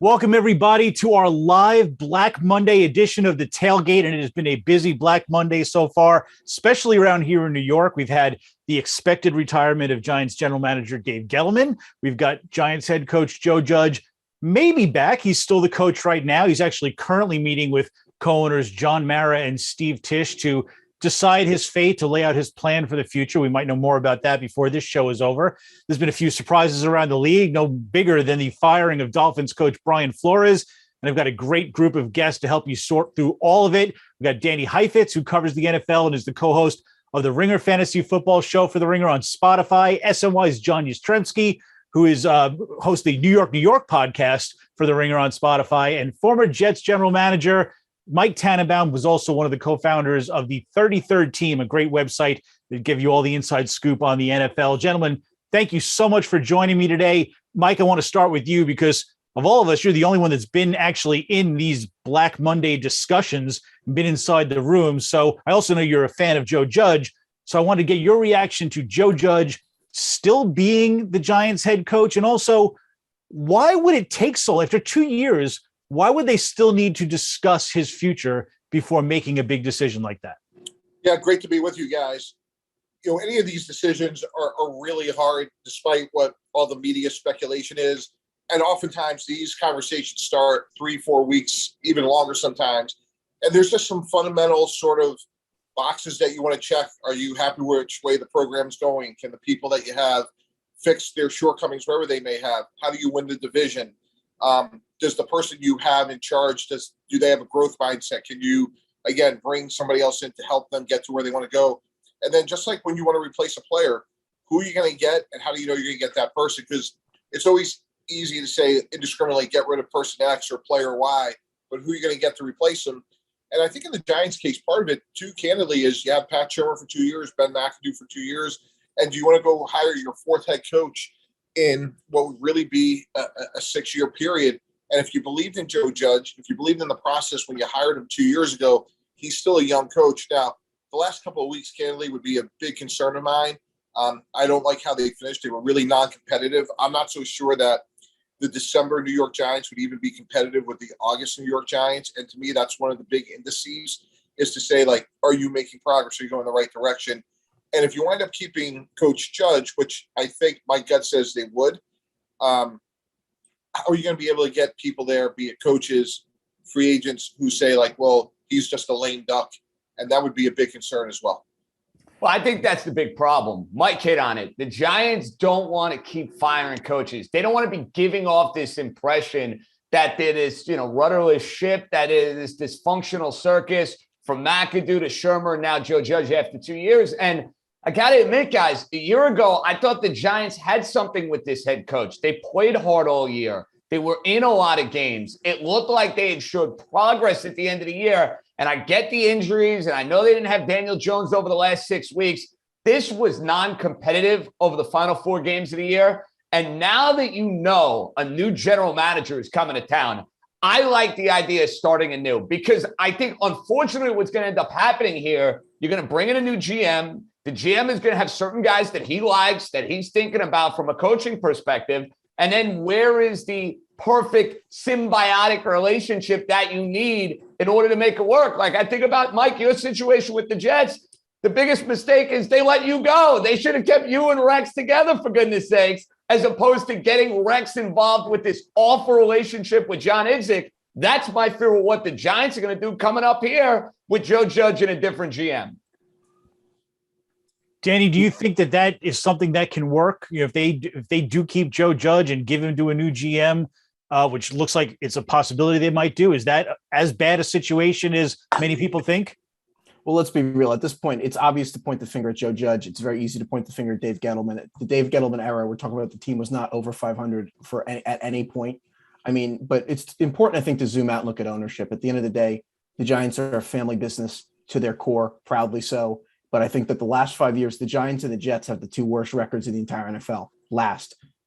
Welcome, everybody, to our live Black Monday edition of the Tailgate. And it has been a busy Black Monday so far, especially around here in New York. We've had the expected retirement of Giants general manager Dave Gettleman. We've got Giants head coach Joe Judge maybe back. He's still the coach right now. He's actually currently meeting with co-owners John Mara and Steve Tisch to decide his fate, to lay out his plan for the future. We might know more about that before this show is over. There's been a few surprises around the league, no bigger than the firing of Dolphins coach Brian Flores. And I've got a great group of guests to help you sort through all of it. We've got Danny Heifetz, who covers the NFL and is the co-host of the Ringer Fantasy Football Show for the Ringer on Spotify. SNY's John Jastremski, who is hosts the New York podcast for the Ringer on Spotify, and former Jets general manager Mike Tannenbaum was also one of the co-founders of the 33rd Team, a great website that give you all the inside scoop on the NFL. Gentlemen, thank you so much for joining me today. Mike, I want to start with you because of all of us, you're the only one that's been actually in these Black Monday discussions, been inside the room. So I also know you're a fan of Joe Judge. So I want to get your reaction to Joe Judge still being the Giants head coach. And also, why would it take so long? After 2 years, why would they still need to discuss his future before making a big decision like that? Yeah, great to be with you guys. You know, any of these decisions are really hard, despite what all the media speculation is. And oftentimes these conversations start 3-4 weeks, even longer sometimes. And there's just some fundamental sort of boxes that you want to check. Are you happy with which way the program's going? Can the people that you have fix their shortcomings wherever they may have? How do you win the division? Does the person you have in charge, do they have a growth mindset? Can you, again, bring somebody else in to help them get to where they want to go? And then just like when you want to replace a player, who are you going to get and how do you know you're going to get that person? Because it's always easy to say indiscriminately get rid of person X or player Y, but who are you going to get to replace them? And I think in the Giants case, part of it, too, candidly, is you have Pat Shermer for 2 years, Ben McAdoo for 2 years, and do you want to go hire your fourth head coach in what would really be a 6-year period? And if you believed in Joe Judge, if you believed in the process when you hired him 2 years ago, he's still a young coach. Now, the last couple of weeks, candidly, would be a big concern of mine. I don't like how they finished. They were really non-competitive. I'm not so sure that the December New York Giants would even be competitive with the August New York Giants. And to me, that's one of the big indices, is to say, like, are you making progress? Are you going in the right direction? And if you wind up keeping Coach Judge, which I think my gut says they would, how are you going to be able to get people there, be it coaches, free agents, who say, like, well, he's just a lame duck? And that would be a big concern as well. Well, I think that's the big problem. Mike hit on it. The Giants don't want to keep firing coaches. They don't want to be giving off this impression that they're this, rudderless ship, that is this dysfunctional circus from McAdoo to Shermer, now Joe Judge after 2 years. And I got to admit, guys, a year ago, I thought the Giants had something with this head coach. They played hard all year. They were in a lot of games. It looked like they had showed progress at the end of the year. And I get the injuries, and I know they didn't have Daniel Jones over the last 6 weeks. This was non-competitive over the final 4 games of the year. And now that you know a new general manager is coming to town, I like the idea of starting anew, because I think, unfortunately, what's going to end up happening here, you're going to bring in a new GM. The GM is going to have certain guys that he likes, that he's thinking about from a coaching perspective. And then where is the perfect symbiotic relationship that you need in order to make it work? Like, I think about, Mike, your situation with the Jets. The biggest mistake is they let you go. They should have kept you and Rex together, for goodness sakes, as opposed to getting Rex involved with this awful relationship with John Idzik. That's my fear of what the Giants are going to do coming up here with Joe Judge and a different GM. Danny, do you think that is something that can work? If they do keep Joe Judge and give him to a new GM, which looks like it's a possibility they might do, is that as bad a situation as many people think? Well, let's be real. At this point, it's obvious to point the finger at Joe Judge. It's very easy to point the finger at Dave Gettleman. The Dave Gettleman era, we're talking about, the team was not over 500 at any point. I mean, but it's important, I think, to zoom out and look at ownership. At the end of the day, the Giants are a family business to their core, proudly so. But I think that the last 5 years, the Giants and the Jets have the 2 worst records in the entire NFL.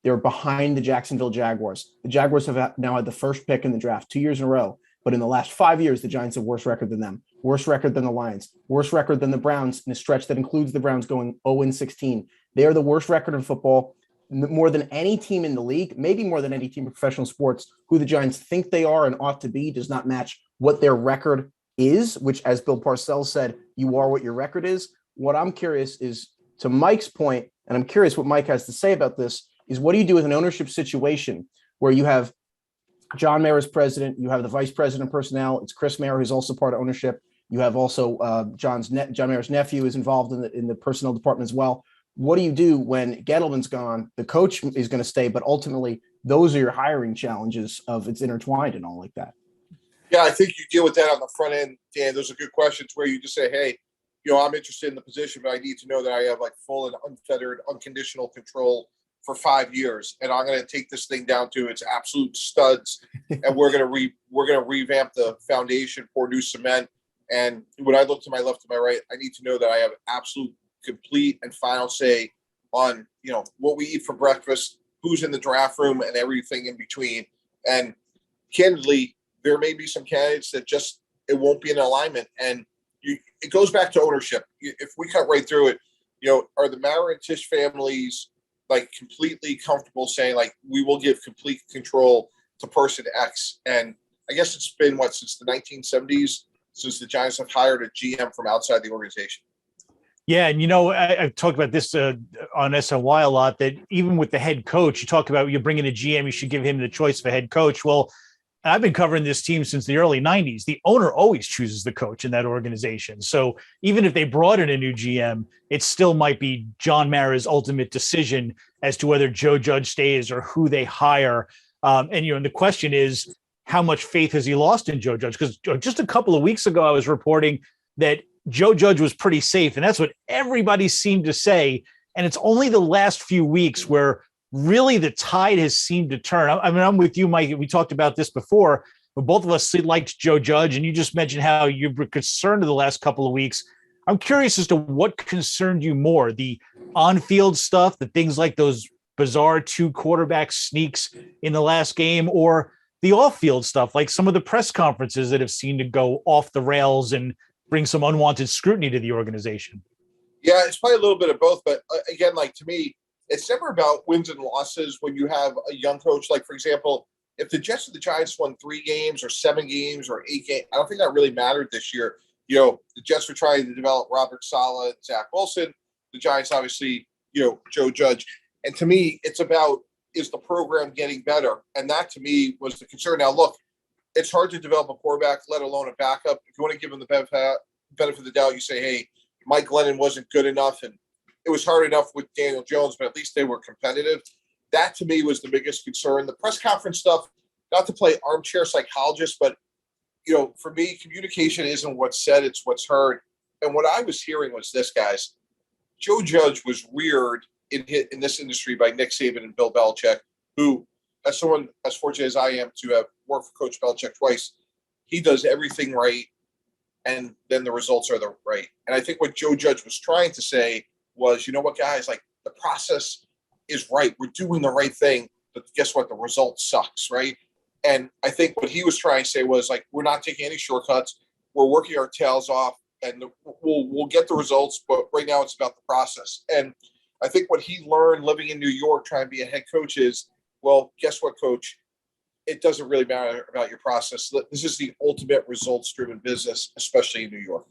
They're behind the Jacksonville Jaguars. The Jaguars have now had the first pick in the draft 2 years in a row. But in the last 5 years, the Giants have worse record than them, worse record than the Lions, worse record than the Browns in a stretch that includes the Browns going 0-16. They are the worst record in football. more than any team in the league, maybe more than any team in professional sports, who the Giants think they are and ought to be does not match what their record is, which, as Bill Parcells said, you are what your record is. What I'm curious is, to Mike's point, and I'm curious what Mike has to say about this, is what do you do with an ownership situation where you have John Mayer as president, you have the vice president of personnel, it's Chris Mayer, who's also part of ownership. You have also John Mayer's nephew is involved in the personnel department as well. What do you do when Gettleman's gone? The coach is going to stay, but ultimately those are your hiring challenges of it's intertwined and all like that. Yeah, I think you deal with that on the front end, Dan. Those are good questions where you just say, hey, I'm interested in the position, but I need to know that I have like full and unfettered, unconditional control for 5 years, and I'm going to take this thing down to its absolute studs, and we're going to revamp the foundation, pour new cement. And when I look to my left, to my right, I need to know that I have absolute, complete, and final say on what we eat for breakfast, who's in the draft room, and everything in between. And candidly, there may be some candidates that just it won't be in alignment, and it goes back to ownership. If we cut right through it, are the Mara and Tisch families like completely comfortable saying like we will give complete control to person X? And I guess it's been since the 1970s since the Giants have hired a GM from outside the organization. Yeah, and I've talked about this on SNY a lot, that even with the head coach, you talk about you bring in a GM, you should give him the choice of a head coach. Well, I've been covering this team since the early 90s. The owner always chooses the coach in that organization. So even if they brought in a new GM, it still might be John Mara's ultimate decision as to whether Joe Judge stays or who they hire. And the question is, how much faith has he lost in Joe Judge? Because just a couple of weeks ago, I was reporting that Joe Judge was pretty safe, and that's what everybody seemed to say. And it's only the last few weeks where really the tide has seemed to turn. I mean, I'm with you, Mike. We talked about this before, but both of us liked Joe Judge, and you just mentioned how you were concerned in the last couple of weeks. I'm curious as to what concerned you more, the on-field stuff, the things like those bizarre 2 quarterback sneaks in the last game, or the off-field stuff, like some of the press conferences that have seemed to go off the rails and bring some unwanted scrutiny to the organization. Yeah, it's probably a little bit of both. But again, like to me, it's never about wins and losses when you have a young coach. Like, for example, if the Jets or the Giants won 3 games or 7 games or 8 games, I don't think that really mattered this year. The Jets were trying to develop Robert Saleh and Zach Wilson. The Giants, obviously, Joe Judge. And to me, it's about, is the program getting better? And that, to me, was the concern. Now, look, it's hard to develop a quarterback, let alone a backup. If you want to give him the benefit of the doubt, you say, hey, Mike Glennon wasn't good enough, and it was hard enough with Daniel Jones, but at least they were competitive. That, to me, was the biggest concern. The press conference stuff, not to play armchair psychologist, but, for me, communication isn't what's said, it's what's heard. And what I was hearing was this, guys. Joe Judge was reared in this industry by Nick Saban and Bill Belichick, who, as someone as fortunate as I am to have worked for Coach Belichick twice, he does everything right, and then the results are the right. And I think what Joe Judge was trying to say was, you know what, guys, like the process is right. We're doing the right thing, but guess what? The result sucks, right? And I think what he was trying to say was like, we're not taking any shortcuts. We're working our tails off, and we'll get the results, but right now it's about the process. And I think what he learned living in New York, trying to be a head coach is, well, guess what, coach? It doesn't really matter about your process. This is the ultimate results-driven business, especially in New York.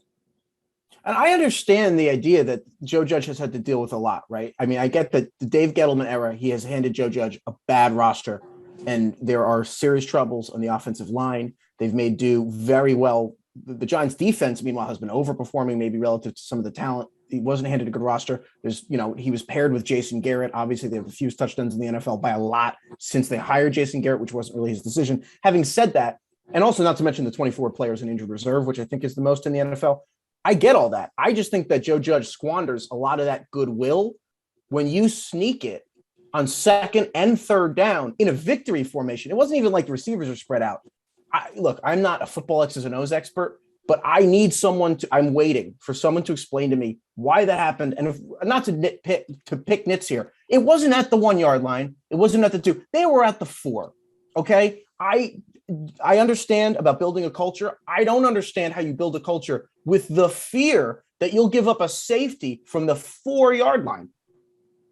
And I understand the idea that Joe Judge has had to deal with a lot, right? I mean, I get that the Dave Gettleman era, he has handed Joe Judge a bad roster, and there are serious troubles on the offensive line. They've made do very well. The Giants defense, meanwhile, has been overperforming maybe relative to some of the talent. He wasn't handed a good roster. He was paired with Jason Garrett. Obviously, they have the fewest touchdowns in the NFL by a lot since they hired Jason Garrett, which wasn't really his decision. Having said that, and also not to mention the 24 players in injured reserve, which I think is the most in the NFL. I get all that. I just think that Joe Judge squanders a lot of that goodwill when you sneak it on 2nd and 3rd down in a victory formation. It wasn't even like the receivers are spread out. Look, I'm not a football X's and O's expert, but I need I'm waiting for someone to explain to me why that happened. And not to pick nits here. It wasn't at the 1 yard line. It wasn't at the 2. They were at the 4. Okay. I understand about building a culture. I don't understand how you build a culture with the fear that you'll give up a safety from the 4 yard line.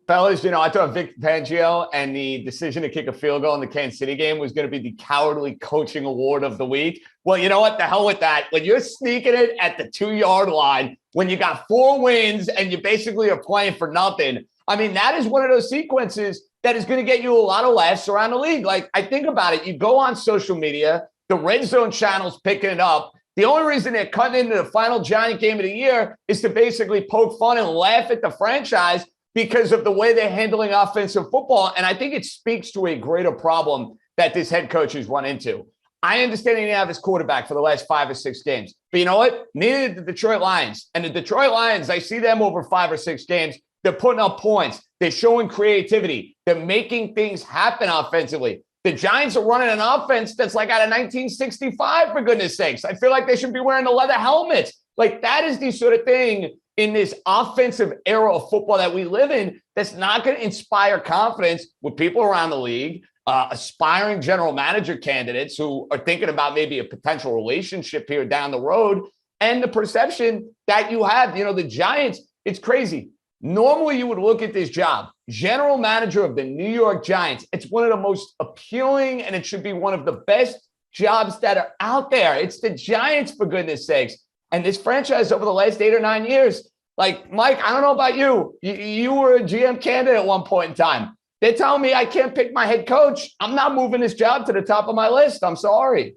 Fellas, I thought Vic Fangio and the decision to kick a field goal in the Kansas City game was going to be the cowardly coaching award of the week. Well, you know what? The hell with that. When you're sneaking it at the 2-yard line, when you got 4 wins and you basically are playing for nothing, I mean, that is one of those sequences that is going to get you a lot of laughs around the league. Like, I think about it. You go on social media, the Red Zone channel's picking it up. The only reason they're cutting into the final Giant game of the year is to basically poke fun and laugh at the franchise because of the way they're handling offensive football. And I think it speaks to a greater problem that this head coach has run into. I understand he didn't have his quarterback for the last 5 or 6 games. But you know what? Neither did the Detroit Lions. And the Detroit Lions, I see them over 5 or 6 games. They're putting up points. They're showing creativity. They're making things happen offensively. The Giants are running an offense that's like out of 1965, for goodness sakes. I feel like they should be wearing the leather helmets. Like, that is the sort of thing in this offensive era of football that we live in that's not going to inspire confidence with people around the league, aspiring general manager candidates who are thinking about maybe a potential relationship here down the road, and the perception that you have, the Giants. It's crazy. Normally, you would look at this job, general manager of the New York Giants. It's one of the most appealing, and it should be one of the best jobs that are out there. It's the Giants, for goodness sakes. And this franchise over the last 8 or 9 years, like, Mike, I don't know about you. You were a GM candidate at one point in time. They're telling me I can't pick my head coach. I'm not moving this job to the top of my list. I'm sorry.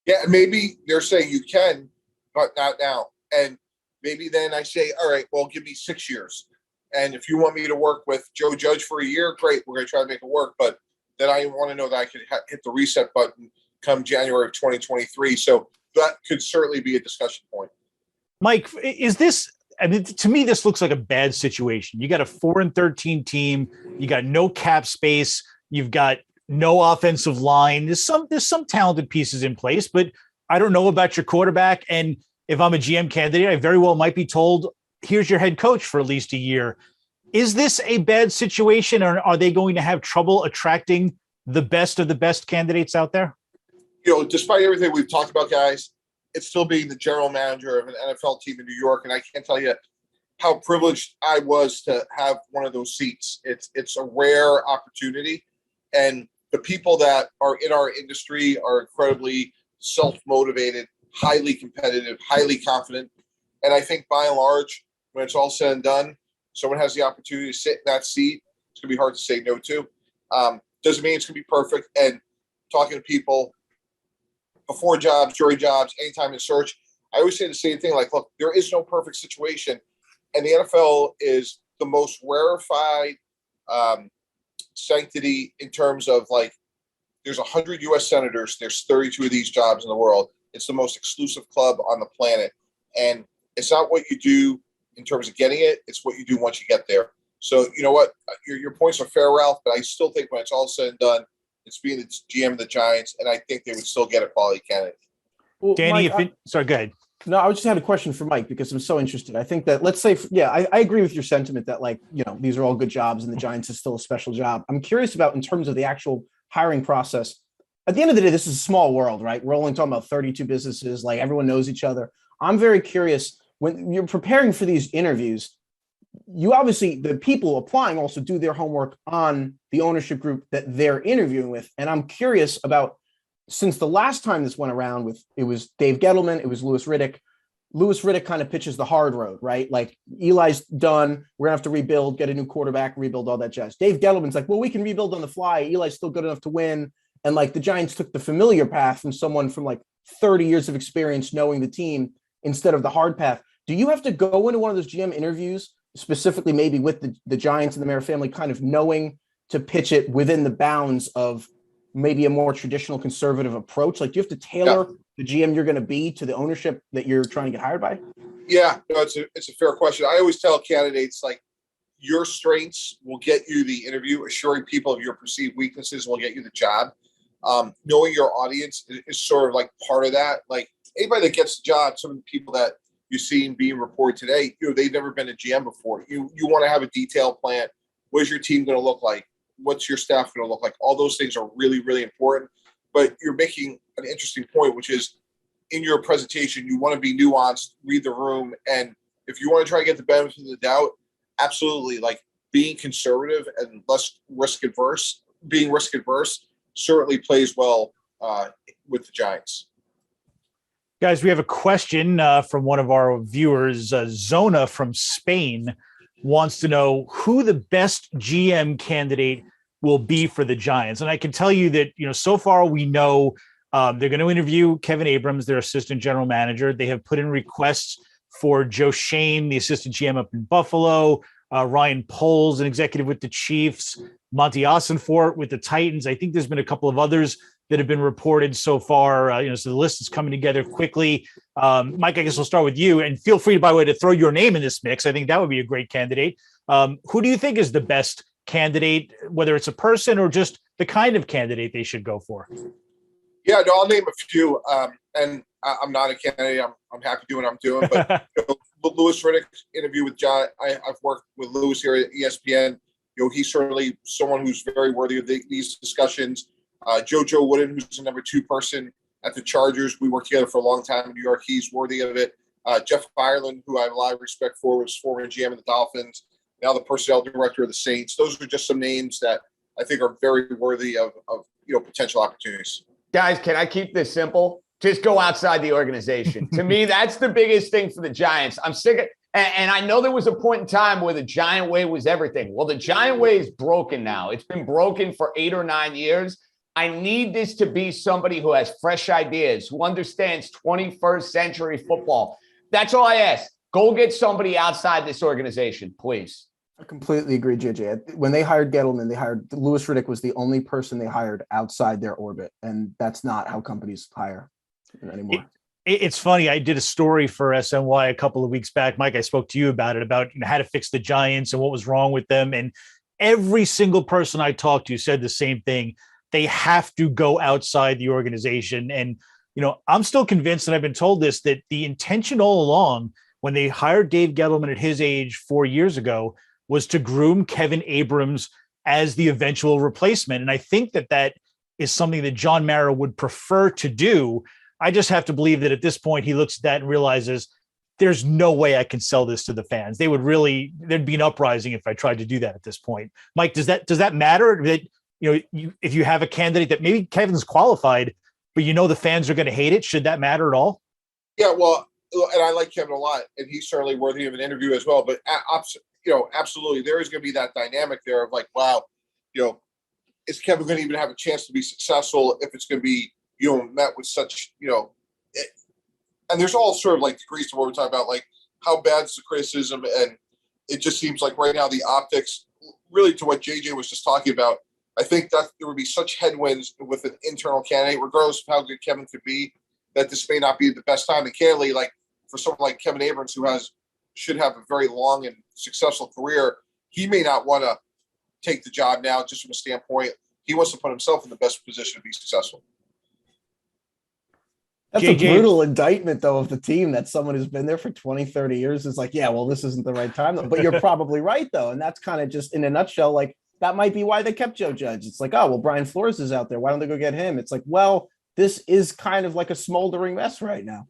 Yeah, maybe they're saying you can, but not now. And maybe then I say, all right, well, give me 6 years. And if you want me to work with Joe Judge for a year, great. We're going to try to make it work. But then I want to know that I can hit the reset button come January of 2023. So that could certainly be a discussion point. Mike, is this, I mean, to me, this looks like a bad situation. You got a 4-13 team. You got no cap space. You've got no offensive line. There's some talented pieces in place, but I don't know about your quarterback. And if I'm a GM candidate, I very well might be told, here's your head coach for at least a year. Is this a bad situation, or are they going to have trouble attracting the best of the best candidates out there? Despite everything we've talked about, guys, it's still being the general manager of an NFL team in New York. And I can't tell you how privileged I was to have one of those seats. It's a rare opportunity. And the people that are in our industry are incredibly self-motivated, highly competitive, highly confident. And I think by and large, when it's all said and done, someone has the opportunity to sit in that seat. It's going to be hard to say no to. Doesn't mean it's going to be perfect. And talking to people before jobs, during jobs, anytime in search, I always say the same thing. Like, look, there is no perfect situation. And the NFL is the most rarefied sanctity in terms of, like, there's 100 U.S. senators. There's 32 of these jobs in the world. It's the most exclusive club on the planet. And it's not what you do in terms of getting it. It's what you do once you get there. So, you know what? Your points are fair, Ralph, but I still think when it's all said and done, it's being the GM of the Giants, and I think they would still get a quality candidate. Well, Danny, Mike, sorry, go ahead. No, I just had a question for Mike because I'm so interested. I think that, let's say, I agree with your sentiment that, like, these are all good jobs and the Giants is still a special job. I'm curious about, in terms of the actual hiring process. At the end of the day, this is a small world, right? We're only talking about 32 businesses. Like, everyone knows each other. I'm very curious, when you're preparing for these interviews, you obviously, the people applying also do their homework on the ownership group that they're interviewing with. And I'm curious about, since the last time this went around it was Dave Gettleman, it was Louis Riddick. Louis Riddick kind of pitches the hard road, right? Like, Eli's done. We're gonna have to rebuild, get a new quarterback, rebuild, all that jazz. Dave Gettleman's like, well, we can rebuild on the fly. Eli's still good enough to win. And, like, the Giants took the familiar path from someone from, like, 30 years of experience knowing the team instead of the hard path. Do you have to go into one of those GM interviews, specifically maybe with the Giants and the Mayer family, kind of knowing to pitch it within the bounds of maybe a more traditional conservative approach? Like, do you have to tailor the GM you're going to be to the ownership that you're trying to get hired by? Yeah, no, it's a fair question. I always tell candidates, like, your strengths will get you the interview. Assuring people of your perceived weaknesses will get you the job. Knowing your audience is sort of like part of that. Like, anybody that gets the job, some of the people that you've seen being reported today, they've never been a GM before. You want to have a detailed plan. What is your team going to look like? What's your staff going to look like? All those things are really, really important. But you're making an interesting point, which is, in your presentation, you want to be nuanced, read the room. And if you want to try to get the benefit of the doubt, absolutely. Like, being conservative and less being risk adverse certainly plays well with the Giants. Guys, we have a question from one of our viewers. Zona from Spain wants to know who the best GM candidate will be for the Giants. And I can tell you that, so far we know they're going to interview Kevin Abrams, their assistant general manager. They have put in requests for Joe Shane, the assistant GM up in Buffalo, Ryan Poles, an executive with the Chiefs, Monty Ossenfort with the Titans. I think there's been a couple of others that have been reported so far. So the list is coming together quickly. Mike, I guess we'll start with you, and feel free, by the way, to throw your name in this mix. I think that would be a great candidate. Who do you think is the best candidate, whether it's a person or just the kind of candidate they should go for? Yeah, no, I'll name a few. And I'm not a candidate. I'm happy doing what I'm doing. But Louis Riddick's interview with John, I've worked with Louis here at ESPN. He's certainly someone who's very worthy of these discussions. Joe Wooden, who's the number 2 person at the Chargers. We worked together for a long time in New York. He's worthy of it. Jeff Ireland, who I have a lot of respect for, was former GM of the Dolphins, now the personnel director of the Saints. Those are just some names that I think are very worthy of potential opportunities. Guys, can I keep this simple? Just go outside the organization. To me, that's the biggest thing for the Giants. I'm sick of, and I know there was a point in time where the Giant way was everything. Well, the Giant way is broken now. It's been broken for 8 or 9 years. I need this to be somebody who has fresh ideas, who understands 21st century football. That's all I ask. Go get somebody outside this organization, please. I completely agree, JJ. When they hired Gettleman, Louis Riddick was the only person they hired outside their orbit, and that's not how companies hire anymore. It's funny. I did a story for SNY a couple of weeks back. Mike, I spoke to you about it, about how to fix the Giants and what was wrong with them. And every single person I talked to said the same thing. They have to go outside the organization. And, I'm still convinced, and I've been told this, that the intention all along when they hired Dave Gettleman at his age 4 years ago was to groom Kevin Abrams as the eventual replacement. And I think that is something that John Mara would prefer to do. I just have to believe that at this point he looks at that and realizes there's no way I can sell this to the fans. There'd be an uprising if I tried to do that at this point. Mike, does that matter? That if you have a candidate that maybe Kevin's qualified, but the fans are going to hate it, should that matter at all? Yeah, well, and I like Kevin a lot, and he's certainly worthy of an interview as well. But absolutely, there is going to be that dynamic there of like, wow, is Kevin going to even have a chance to be successful if it's going to be met with such and there's all sort of like degrees to what we're talking about, like how bad is the criticism, and it just seems like right now the optics, really to what JJ was just talking about. I think that there would be such headwinds with an internal candidate, regardless of how good Kevin could be, that this may not be the best time. And candidly, like for someone like Kevin Abrams, who should have a very long and successful career, he may not want to take the job now just from a standpoint. He wants to put himself in the best position to be successful. That's a brutal indictment, though, of the team, that someone who's been there for 20, 30 years is like, yeah, well, this isn't the right time. But you're probably right, though. And that's kind of just in a nutshell, like, that might be why they kept Joe Judge. It's like, oh, well, Brian Flores is out there. Why don't they go get him? It's like, well, this is kind of like a smoldering mess right now.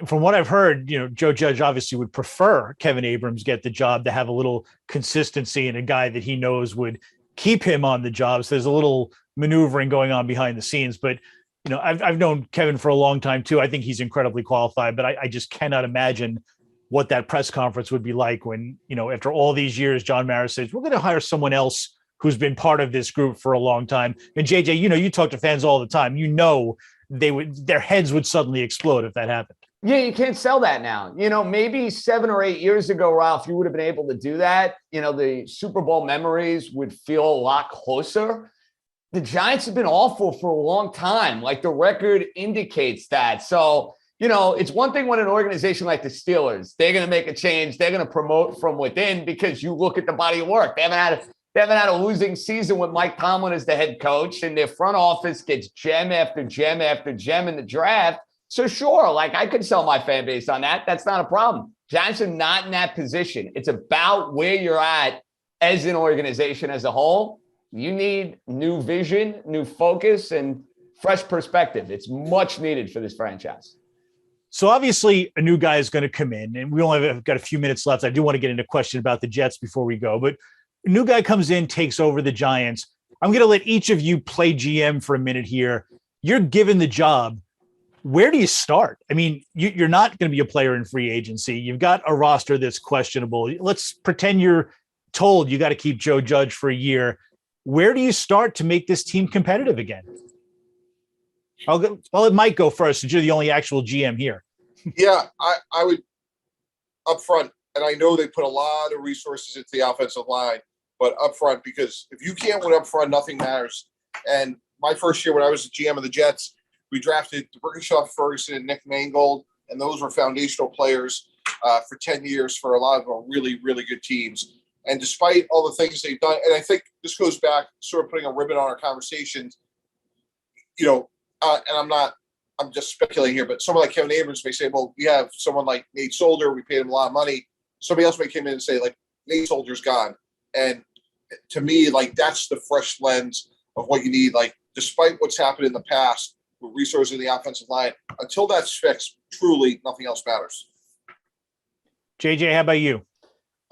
From what I've heard, Joe Judge obviously would prefer Kevin Abrams get the job to have a little consistency and a guy that he knows would keep him on the job. So there's a little maneuvering going on behind the scenes. But, I've known Kevin for a long time, too. I think he's incredibly qualified, but I just cannot imagine what that press conference would be like when, after all these years, John Mara says, we're going to hire someone else who's been part of this group for a long time. And JJ, you talk to fans all the time, their heads would suddenly explode if that happened. Yeah, you can't sell that now. Maybe 7 or 8 years ago, Ralph, you would have been able to do that. The Super Bowl memories would feel a lot closer. The Giants have been awful for a long time. Like, the record indicates that. So, it's one thing when an organization like the Steelers, they're going to make a change. They're going to promote from within because you look at the body of work. They haven't had a losing season with Mike Tomlin as the head coach, and their front office gets gem after gem after gem in the draft. So sure, like, I could sell my fan base on that. That's not a problem. Giants are not in that position. It's about where you're at as an organization as a whole. You need new vision, new focus, and fresh perspective. It's much needed for this franchise. So obviously a new guy is going to come in, and we only have got a few minutes left. I do want to get into a question about the Jets before we go, but a new guy comes in, takes over the Giants. I'm going to let each of you play GM for a minute here. You're given the job. Where do you start? I mean, you're not going to be a player in free agency. You've got a roster that's questionable. Let's pretend you're told you got to keep Joe Judge for a year. Where do you start to make this team competitive again? I'll let Mike go first, since you're the only actual GM here. Yeah, I would up front, and I know they put a lot of resources into the offensive line, but up front, because if you can't win up front, nothing matters. And my first year when I was the GM of the Jets, we drafted Brickenshaw, Ferguson, and Nick Mangold, and those were foundational players for 10 years for a lot of our really, really good teams. And despite all the things they've done, and I think this goes back, sort of putting a ribbon on our conversations, and I'm just speculating here, but someone like Kevin Abrams may say, well, we have someone like Nate Solder, we paid him a lot of money. Somebody else may come in and say, like, Nate Solder's gone. And to me, like, that's the fresh lens of what you need. Like, despite what's happened in the past with resources in the offensive line, until that's fixed, truly nothing else matters. JJ, how about you?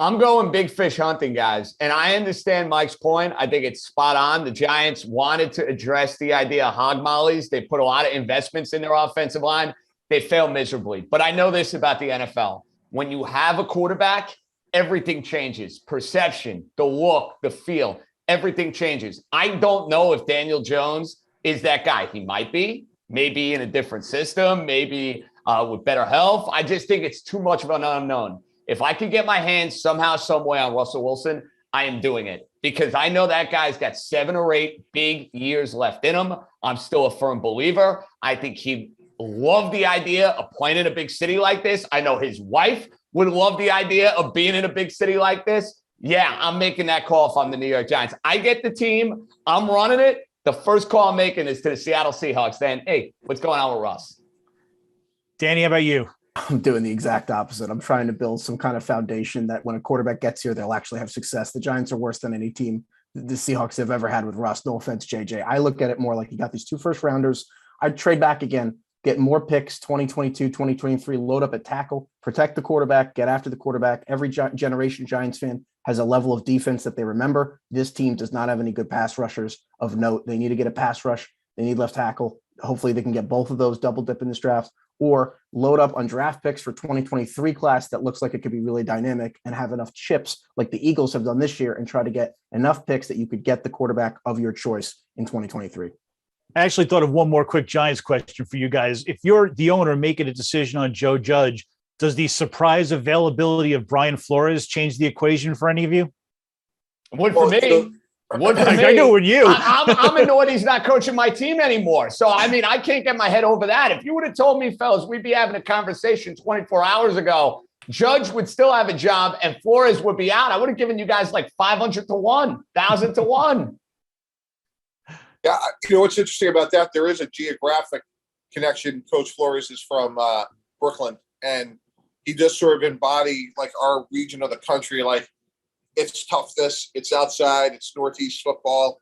I'm going big fish hunting, guys. And I understand Mike's point. I think it's spot on. The Giants wanted to address the idea of hog mollies. They put a lot of investments in their offensive line. They failed miserably. But I know this about the NFL. When you have a quarterback, everything changes. Perception, the look, the feel, everything changes. I don't know if Daniel Jones is that guy. He might be, maybe in a different system, maybe with better health. I just think it's too much of an unknown. If I could get my hands somehow, some way on Russell Wilson, I am doing it, because I know that guy's got 7 or 8 big years left in him. I'm still a firm believer. I think he'd love the idea of playing in a big city like this. I know his wife would love the idea of being in a big city like this. Yeah, I'm making that call if I'm the New York Giants. I get the team. I'm running it. The first call I'm making is to the Seattle Seahawks. Then, hey, what's going on with Russ? Danny, how about you? I'm doing the exact opposite. I'm trying to build some kind of foundation that when a quarterback gets here, they'll actually have success. The Giants are worse than any team the Seahawks have ever had with Russ. No offense, JJ. I look at it more like you got these 2 first rounders. I'd trade back again, get more picks, 2022, 2023, load up at tackle, protect the quarterback, get after the quarterback. Every generation Giants fan has a level of defense that they remember. This team does not have any good pass rushers of note. They need to get a pass rush. They need left tackle. Hopefully they can get both of those, double dip in this draft, or load up on draft picks for 2023 class that looks like it could be really dynamic and have enough chips like the Eagles have done this year and try to get enough picks that you could get the quarterback of your choice in 2023. I actually thought of one more quick Giants question for you guys. If you're the owner making a decision on Joe Judge, does the surprise availability of Brian Flores change the equation for any of you? Would for me. Would for me. I know with you. I'm annoyed he's not coaching my team anymore. So, I mean, I can't get my head over that. If you would have told me, fellas, we'd be having a conversation 24 hours ago, Judge would still have a job and Flores would be out, I would have given you guys like 500 to 1, 1,000 to 1. Yeah, what's interesting about that, there is a geographic connection. Coach Flores is from Brooklyn, and he does sort of embody like our region of the country. Like, it's toughness, it's outside, it's Northeast football.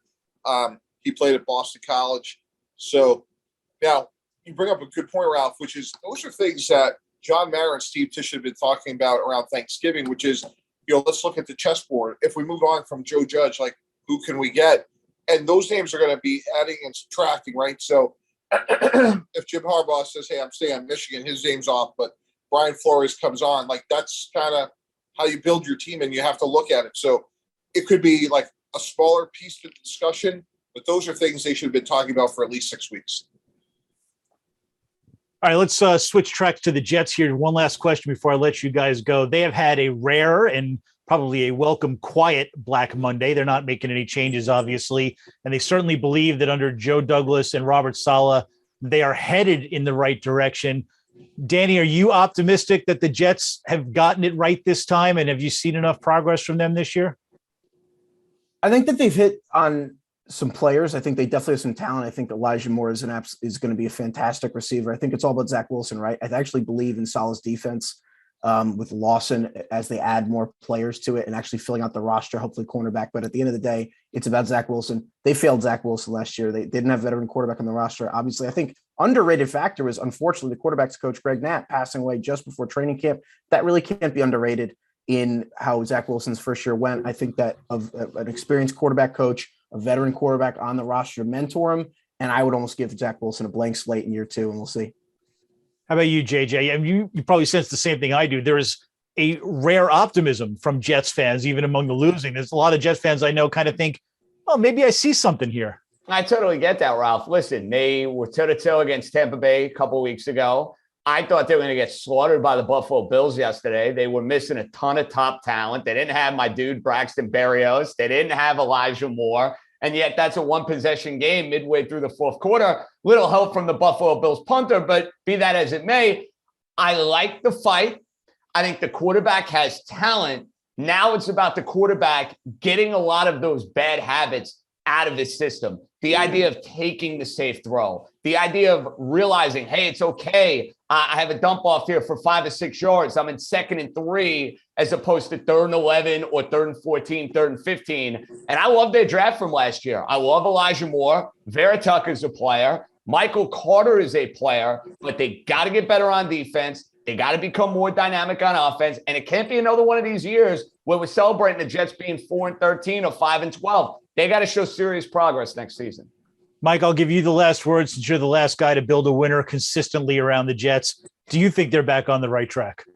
He played at Boston College. So now you bring up a good point, Ralph, which is those are things that John Mara and Steve Tisch have been talking about around Thanksgiving, which is, let's look at the chessboard. If we move on from Joe Judge, like, who can we get? And those names are going to be adding and subtracting, right? So if Jim Harbaugh says, hey, I'm staying on Michigan, his name's off, but Brian Flores comes on, like, that's kind of how you build your team, and you have to look at it. So it could be like a smaller piece to the discussion, but those are things they should have been talking about for at least 6 weeks. All right, let's switch tracks to the Jets here. One last question before I let you guys go. They have had a rare and probably a welcome quiet Black Monday. They're not making any changes, obviously, and they certainly believe that under Joe Douglas and Robert Saleh, they are headed in the right direction. Danny, are you optimistic that the Jets have gotten it right this time? And have you seen enough progress from them this year? I think that they've hit on some players. I think they definitely have some talent. I think Elijah Moore is going to be a fantastic receiver. I think it's all about Zach Wilson, right? I actually believe in Saleh's defense with Lawson as they add more players to it and actually filling out the roster, hopefully cornerback. But at the end of the day, it's about Zach Wilson. They failed Zach Wilson last year. They didn't have veteran quarterback on the roster. Obviously, I think underrated factor is, unfortunately, the quarterback's coach, Greg Knapp, passing away just before training camp. That really can't be underrated in how Zach Wilson's first year went. I think that of an experienced quarterback coach, a veteran quarterback on the roster to mentor him, and I would almost give Zach Wilson a blank slate in year 2, and we'll see. How about you, JJ? I mean, you probably sense the same thing I do. There is a rare optimism from Jets fans, even among the losing. There's a lot of Jets fans I know kind of think, oh, maybe I see something here. I totally get that, Ralph. Listen, they were toe-to-toe against Tampa Bay a couple of weeks ago. I thought they were going to get slaughtered by the Buffalo Bills yesterday. They were missing a ton of top talent. They didn't have my dude, Braxton Berrios. They didn't have Elijah Moore. And yet that's a one-possession game midway through the fourth quarter. Little help from the Buffalo Bills punter, but be that as it may, I like the fight. I think the quarterback has talent. Now it's about the quarterback getting a lot of those bad habits out of his system. The idea of taking the safe throw, the idea of realizing, hey, it's okay. I have a dump off here for 5 or 6 yards. I'm in 2nd and 3 as opposed to 3rd and 11 or 3rd and 14, 3rd and 15. And I love their draft from last year. I love Elijah Moore. Vera Tucker's a player. Michael Carter is a player, but they got to get better on defense. They got to become more dynamic on offense. And it can't be another one of these years where we're celebrating the Jets being 4-13 or 5-12. They got to show serious progress next season. Mike, I'll give you the last word since you're the last guy to build a winner consistently around the Jets. Do you think they're back on the right track?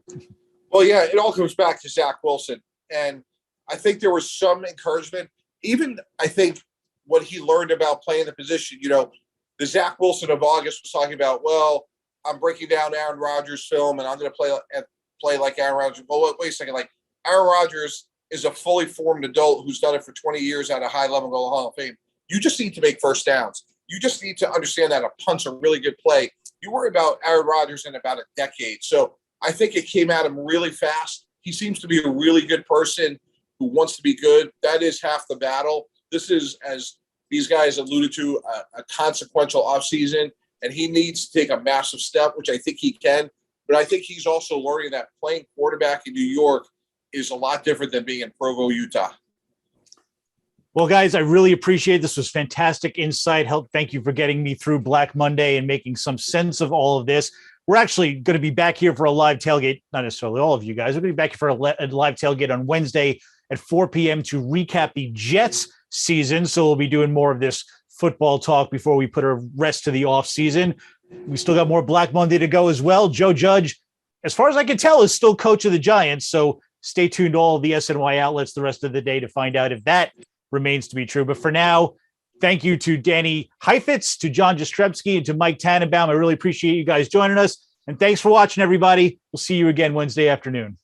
Well, yeah, it all comes back to Zach Wilson. And I think there was some encouragement. Even, I think, what he learned about playing the position, the Zach Wilson of August was talking about, well, I'm breaking down Aaron Rodgers' film and I'm going to play like Aaron Rodgers. Well, wait a second. Like, Aaron Rodgers is a fully formed adult who's done it for 20 years at a high level, go to the Hall of Fame. You just need to make first downs. You just need to understand that a punt's a really good play. You worry about Aaron Rodgers in about a decade. So I think it came at him really fast. He seems to be a really good person who wants to be good. That is half the battle. This is, as these guys alluded to, a consequential offseason, and he needs to take a massive step, which I think he can. But I think he's also learning that playing quarterback in New York is a lot different than being in Provo, Utah. Well, guys, I really appreciate it. This was fantastic insight. Thank you for getting me through Black Monday and making some sense of all of this. We're actually going to be back here for a live tailgate. Not necessarily all of you guys. We're going to be back for a live tailgate on Wednesday at 4 p.m. to recap the Jets season. So we'll be doing more of this football talk before we put a rest to the off season. We still got more Black Monday to go as well. Joe Judge, as far as I can tell, is still coach of the Giants. So stay tuned to all the SNY outlets the rest of the day to find out if that remains to be true. But for now, thank you to Danny Heifetz, to John Jastremski, and to Mike Tannenbaum. I really appreciate you guys joining us. And thanks for watching, everybody. We'll see you again Wednesday afternoon.